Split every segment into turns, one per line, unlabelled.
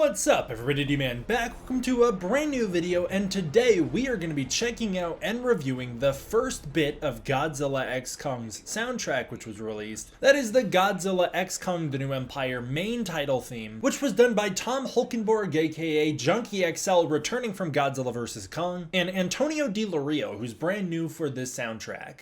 What's up everybody, D-Man back. Welcome to a brand new video, and today we are going to be checking out and reviewing the first bit of Godzilla X Kong's soundtrack, which was released. That is the Godzilla X Kong: The New Empire main title theme, which was done by Tom Holkenborg, aka Junkie XL, returning from Godzilla vs. Kong, and Antonio Di Lorio, who's brand new for this soundtrack.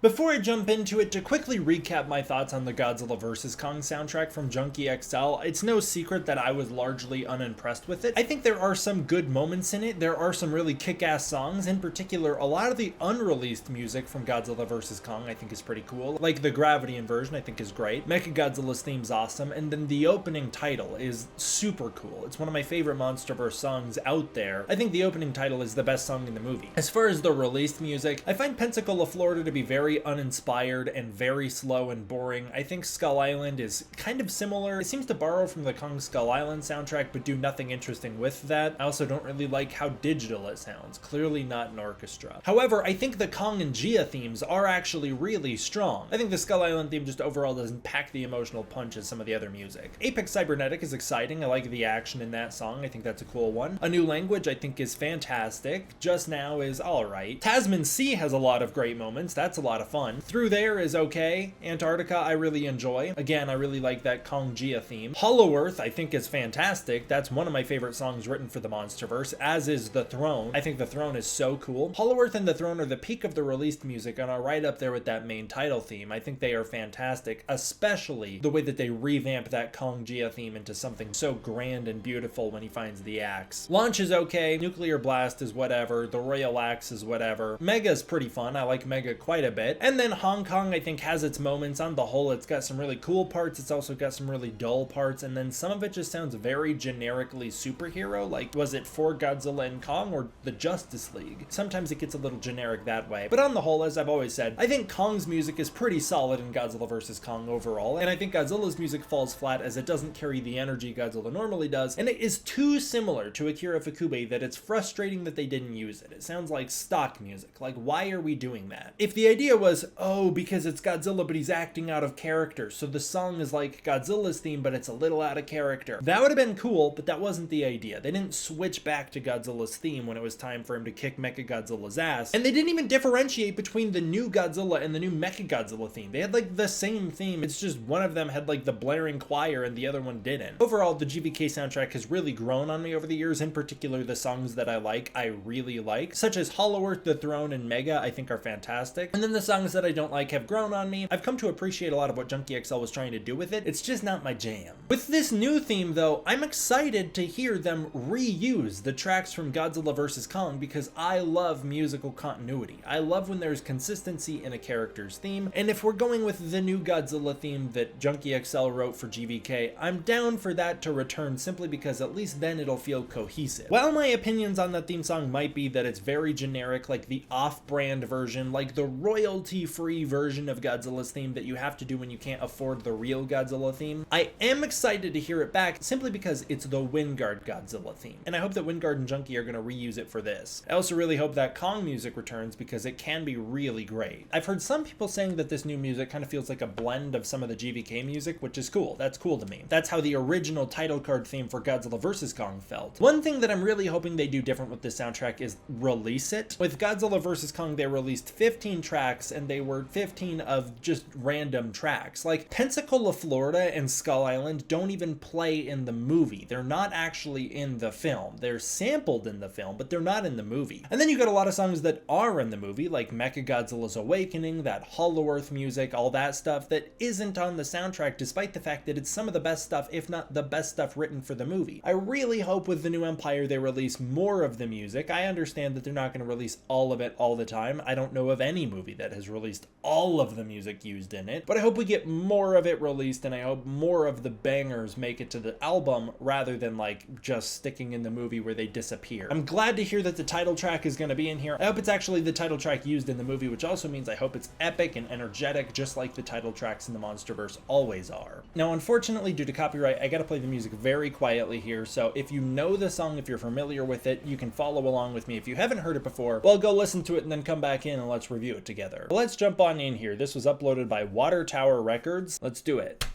Before I jump into it, to quickly recap my thoughts on the Godzilla vs. Kong soundtrack from Junkie XL, it's no secret that I was largely unimpressed with it. I think there are some good moments in it, there are some really kick-ass songs, in particular a lot of the unreleased music from Godzilla vs. Kong I think is pretty cool, like the Gravity Inversion I think is great, Mechagodzilla's theme's awesome, and then the opening title is super cool. It's one of my favorite MonsterVerse songs out there. I think the opening title is the best song in the movie. As far as the released music, I find Pensacola, Florida to be very uninspired and very slow and boring. I think Skull Island is kind of similar. It seems to borrow from the Kong Skull Island soundtrack but do nothing interesting with that. I also don't really like how digital it sounds. Clearly not an orchestra. However, I think the Kong and Gia themes are actually really strong. I think the Skull Island theme just overall doesn't pack the emotional punch as some of the other music. Apex Cybernetic is exciting. I like the action in that song. I think that's a cool one. A New Language I think is fantastic. Just Now is alright. Tasman Sea has a lot of great moments. That's a lot of fun. Through There is okay. Antarctica I really enjoy. Again, I really like that Kong Gia theme. Hollow Earth I think is fantastic. That's one of my favorite songs written for the MonsterVerse, as is The Throne. I think The Throne is so cool. Hollow Earth and The Throne are the peak of the released music and are right up there with that main title theme. I think they are fantastic, especially the way that they revamp that Kong Gia theme into something so grand and beautiful when he finds the axe. Launch is okay. Nuclear Blast is whatever. The Royal Axe is whatever. Mega is pretty fun. I like Mega quite a bit. And then Hong Kong I think has its moments. On the whole, it's got some really cool parts, it's also got some really dull parts, and then some of it just sounds very generically superhero, like was it for Godzilla and Kong or the Justice League? Sometimes it gets a little generic that way, but on the whole, as I've always said, I think Kong's music is pretty solid in Godzilla vs. Kong overall, and I think Godzilla's music falls flat as it doesn't carry the energy Godzilla normally does, and it is too similar to Akira Ifukube that it's frustrating that they didn't use it. It sounds like stock music. Like, why are we doing that? If the idea was, oh, because it's Godzilla but he's acting out of character, so the song is like Godzilla's theme but it's a little out of character, that would have been cool, but that wasn't the idea. They didn't switch back to Godzilla's theme when it was time for him to kick Mechagodzilla's ass, and they didn't even differentiate between the new Godzilla and the new Mechagodzilla theme. They had like the same theme, it's just one of them had like the blaring choir and the other one didn't. Overall, the GVK soundtrack has really grown on me over the years, in particular the songs that I like, I really like, such as Hollow Earth, The Throne, and Mega I think are fantastic, and then the songs that I don't like have grown on me. I've come to appreciate a lot of what Junkie XL was trying to do with it. It's just not my jam. With this new theme though, I'm excited to hear them reuse the tracks from Godzilla vs. Kong because I love musical continuity. I love when there's consistency in a character's theme, and if we're going with the new Godzilla theme that Junkie XL wrote for GVK, I'm down for that to return simply because at least then it'll feel cohesive. While my opinions on that theme song might be that it's very generic, like the off-brand version, like the royalty-free version of Godzilla's theme that you have to do when you can't afford the real Godzilla theme, I am excited to hear it back simply because it's the Wingard Godzilla theme, and I hope that Wingard and Junkie are going to reuse it for this. I also really hope that Kong music returns because it can be really great. I've heard some people saying that this new music kind of feels like a blend of some of the GVK music, which is cool. That's cool to me. That's how the original title card theme for Godzilla vs. Kong felt. One thing that I'm really hoping they do different with this soundtrack is release it. With Godzilla vs. Kong, they released 15 tracks and they were 15 of just random tracks. Like Pensacola, Florida and Skull Island don't even play in the movie. They're not actually in the film. They're sampled in the film, but they're not in the movie. And then you got a lot of songs that are in the movie, like Mechagodzilla's Awakening, that Hollow Earth music, all that stuff that isn't on the soundtrack, despite the fact that it's some of the best stuff, if not the best stuff written for the movie. I really hope with the new Empire they release more of the music. I understand that they're not going to release all of it all the time. I don't know of any movie that has released all of the music used in it, but I hope we get more of it released, and I hope more of the bangers make it to the album rather than like just sticking in the movie where they disappear. I'm glad to hear that the title track is going to be in here. I hope it's actually the title track used in the movie, which also means I hope it's epic and energetic, just like the title tracks in the MonsterVerse always are. Now, unfortunately, due to copyright, I gotta play the music very quietly here, so if you know the song, if you're familiar with it, you can follow along with me. If you haven't heard it before, well, go listen to it and then come back in and let's review it together. But let's jump on in here. This was uploaded by Water Tower Records. Let's do it.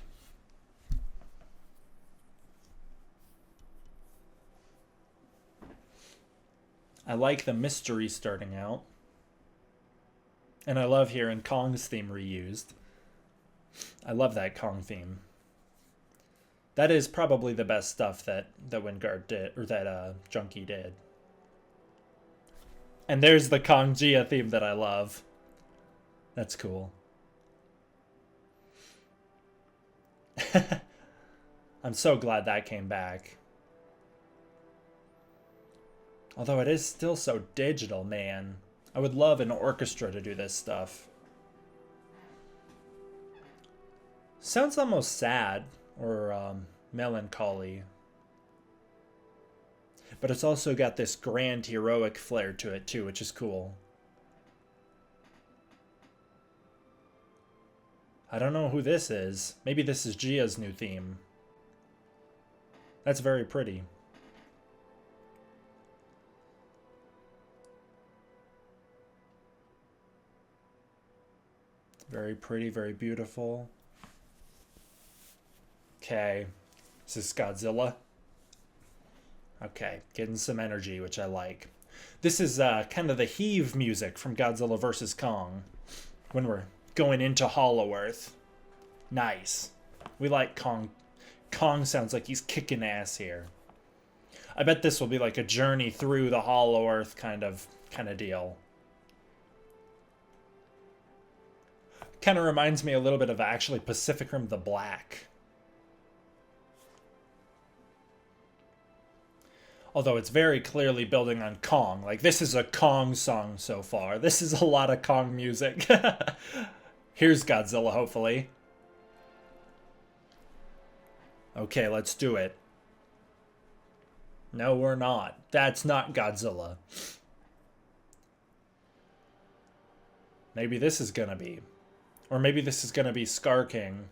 I like the mystery starting out. And I love hearing Kong's theme reused. I love that Kong theme. That is probably the best stuff that Wingard did, or that Junkie did. And there's the Kong Gia theme that I love. That's cool. I'm so glad that came back. Although it is still so digital, man. I would love an orchestra to do this stuff. Sounds almost sad or melancholy. But it's also got this grand heroic flair to it too, which is cool. I don't know who this is. Maybe this is Gia's new theme. That's very pretty. Very pretty, very beautiful. Okay. Is this Godzilla? Okay, getting some energy, which I like. This is kind of the heave music from Godzilla vs. Kong when we're going into Hollow Earth. Nice. We like Kong. Kong sounds like he's kicking ass here. I bet this will be like a journey through the Hollow Earth kind of deal. Kind of reminds me a little bit of actually Pacific Rim the Black. Although it's very clearly building on Kong. Like, this is a Kong song so far. This is a lot of Kong music. Here's Godzilla, hopefully. Okay, let's do it. No, we're not. That's not Godzilla. Maybe this is gonna be. Or maybe this is gonna be Scar King.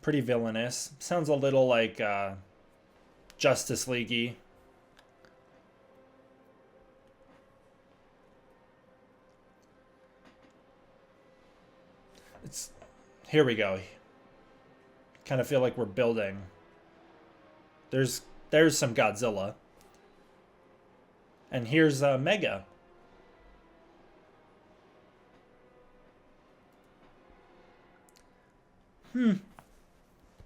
Pretty villainous. Sounds a little like, Justice League-y. Here we go. Kind of feel like we're building. There's some Godzilla. And here's Mega.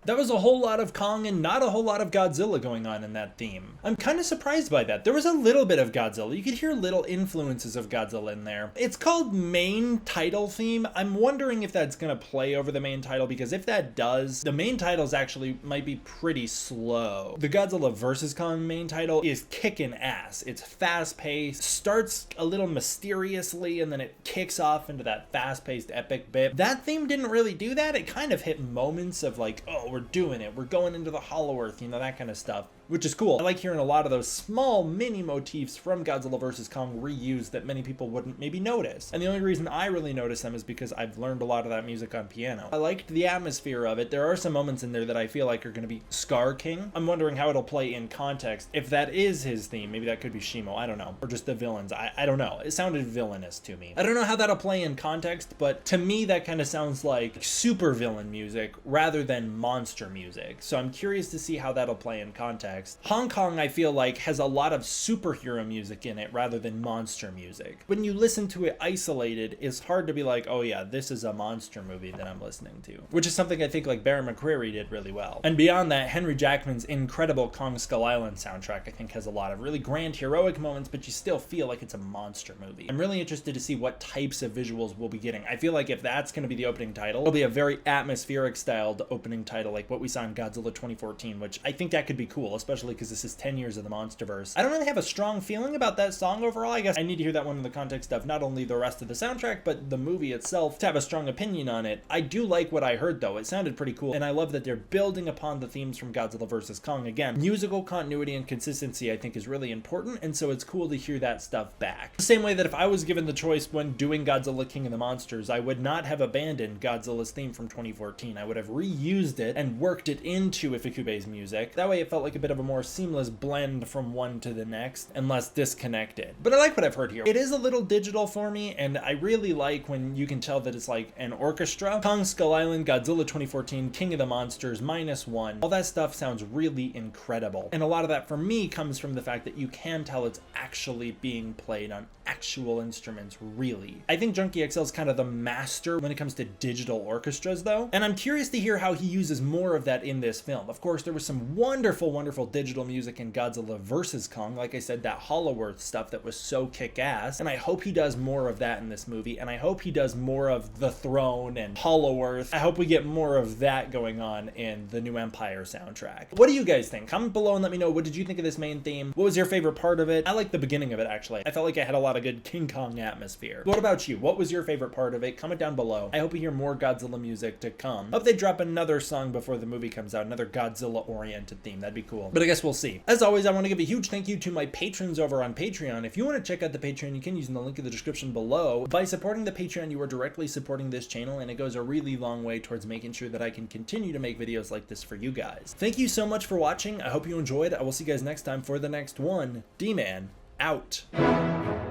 That was a whole lot of Kong and not a whole lot of Godzilla going on in that theme. I'm kind of surprised by that. There was a little bit of Godzilla. You could hear little influences of Godzilla in there. It's called main title theme. I'm wondering if that's going to play over the main title, because if that does, the main titles actually might be pretty slow. The Godzilla vs. Kong main title is kicking ass. It's fast-paced, starts a little mysteriously, and then it kicks off into that fast-paced epic bit. That theme didn't really do that. It kind of hit moments of like, oh, we're doing it. We're going into the Hollow Earth, you know, that kind of stuff, which is cool. I like hearing a lot of those small mini motifs from Godzilla vs. Kong reused that many people wouldn't maybe notice. And the only reason I really notice them is because I've learned a lot of that music on piano. I liked the atmosphere of it. There are some moments in there that I feel like are going to be Scar King. I'm wondering how it'll play in context. If that is his theme, maybe that could be Shimo, I don't know. Or just the villains, I don't know. It sounded villainous to me. I don't know how that'll play in context, but to me that kind of sounds like super villain music rather than monster music. So I'm curious to see how that'll play in context. Hong Kong, I feel like, has a lot of superhero music in it rather than monster music. When you listen to it isolated, it's hard to be like, oh yeah, this is a monster movie that I'm listening to. Which is something I think like Bear McCreary did really well. And beyond that, Henry Jackman's incredible Kong Skull Island soundtrack, I think, has a lot of really grand heroic moments, but you still feel like it's a monster movie. I'm really interested to see what types of visuals we'll be getting. I feel like if that's going to be the opening title, it'll be a very atmospheric styled opening title like what we saw in Godzilla 2014, which I think that could be cool, especially because this is 10 years of the MonsterVerse. I don't really have a strong feeling about that song overall. I guess I need to hear that one in the context of not only the rest of the soundtrack, but the movie itself to have a strong opinion on it. I do like what I heard though. It sounded pretty cool, and I love that they're building upon the themes from Godzilla vs. Kong. Again, musical continuity and consistency I think is really important, and so it's cool to hear that stuff back. The same way that if I was given the choice when doing Godzilla King of the Monsters, I would not have abandoned Godzilla's theme from 2014. I would have reused it and worked it into Ifikube's music. That way it felt like a bit of a more seamless blend from one to the next and less disconnected. But I like what I've heard here. It is a little digital for me, and I really like when you can tell that it's like an orchestra. Kong Skull Island, Godzilla 2014, King of the Monsters, -1. All that stuff sounds really incredible. And a lot of that for me comes from the fact that you can tell it's actually being played on actual instruments, really. I think Junkie XL is kind of the master when it comes to digital orchestras though, and I'm curious to hear how he uses more of that in this film. Of course, there was some wonderful, wonderful digital music in Godzilla vs. Kong. Like I said, that Hollow Earth stuff that was so kick-ass, and I hope he does more of that in this movie, and I hope he does more of The Throne and Hollow Earth. I hope we get more of that going on in the new Empire soundtrack. What do you guys think? Comment below and let me know, what did you think of this main theme? What was your favorite part of it? I like the beginning of it, actually. I felt like it had a lot of good King Kong atmosphere. What about you? What was your favorite part of it? Comment down below. I hope you hear more Godzilla music to come. Hope they drop another song before the movie comes out, another Godzilla-oriented theme. That'd be cool. But I guess we'll see. As always, I want to give a huge thank you to my patrons over on Patreon. If you want to check out the Patreon, you can use the link in the description below. By supporting the Patreon, you are directly supporting this channel, and it goes a really long way towards making sure that I can continue to make videos like this for you guys. Thank you so much for watching. I hope you enjoyed. I will see you guys next time for the next one. D-Man, out.